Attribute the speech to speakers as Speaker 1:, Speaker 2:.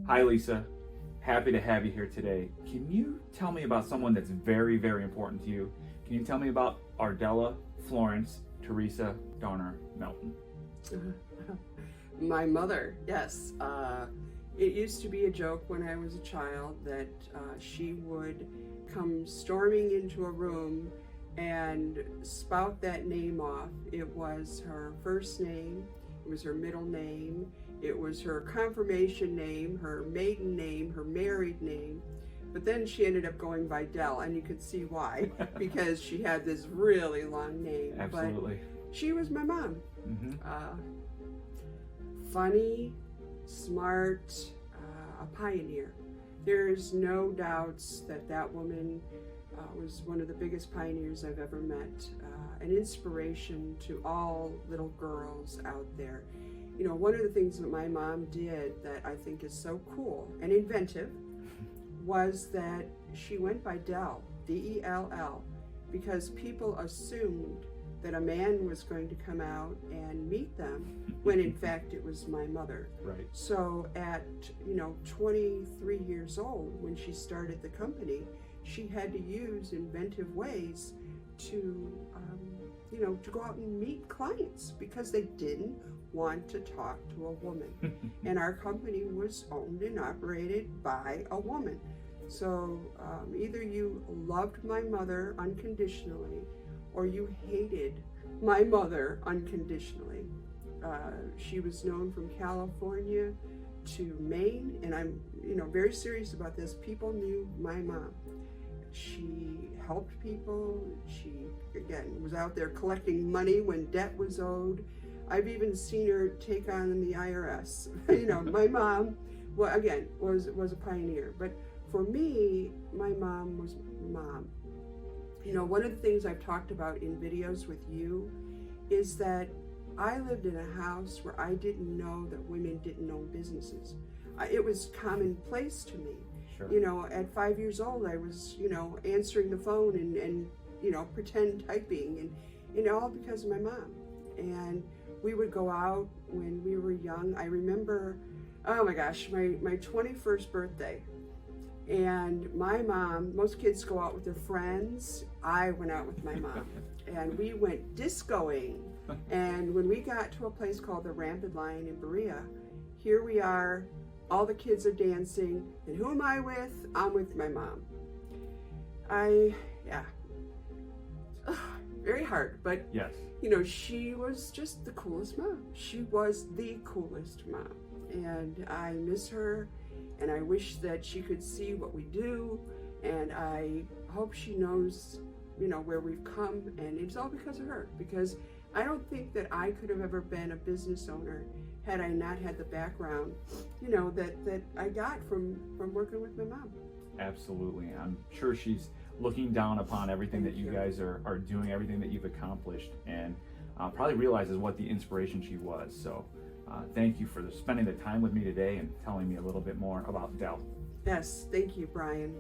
Speaker 1: Hi, Lisa. Happy to have you here today. Can you tell me about someone that's very, very important to you? Can you tell me about Ardella, Florence, Theresa, Donner, Melton?
Speaker 2: My mother, yes. It used to be a joke when I was a child that she would come storming into a room and spout that name off. It was her first name, it was her middle name, it was her confirmation name, her maiden name, her married name. But then she ended up going by Dell, and you could see why, because she had this really long name.
Speaker 1: Absolutely.
Speaker 2: But she was my mom.
Speaker 1: Mm-hmm.
Speaker 2: Funny, smart, a pioneer. There's no doubts that that woman was one of the biggest pioneers I've ever met, an inspiration to all little girls out there. You know, one of the things that my mom did that I think is so cool and inventive was that she went by Dell, D-E-L-L, because people assumed that a man was going to come out and meet them when in fact it was my mother.
Speaker 1: Right.
Speaker 2: So at 23 years old, when she started the company, she had to use inventive ways to to go out and meet clients because they didn't want to talk to a woman. And our company was owned and operated by a woman. So either you loved my mother unconditionally or you hated my mother unconditionally. She was known from California to Maine, and I'm very serious about this. People knew my mom. She helped people. She, again, was out there collecting money when debt was owed. I've even seen her take on the IRS. My mom, well, again, was a pioneer. But for me, my mom was mom. One of the things I've talked about in videos with you is that I lived in a house where I didn't know that women didn't own businesses. It was commonplace to me.
Speaker 1: Sure.
Speaker 2: At 5 years old, I was, answering the phone and pretend typing, and all because of my mom. And we would go out when we were young. I remember, oh my gosh, my 21st birthday. And my mom, most kids go out with their friends. I went out with my mom. And we went discoing. And when we got to a place called the Rampant Lion in Berea, here we are, all the kids are dancing. And who am I with? I'm with my mom. Very hard, but
Speaker 1: yes.
Speaker 2: She was just the coolest mom. She was the coolest mom. And I miss her. And I wish that she could see what we do, and I hope she knows, where we've come, and it's all because of her, because I don't think that I could have ever been a business owner had I not had the background, that I got from working with my mom.
Speaker 1: Absolutely. I'm sure she's looking down upon everything that you guys are doing, everything that you've accomplished, and probably realizes what the inspiration she was. So thank you for spending the time with me today and telling me a little bit more about Dell.
Speaker 2: Yes, thank you, Brian.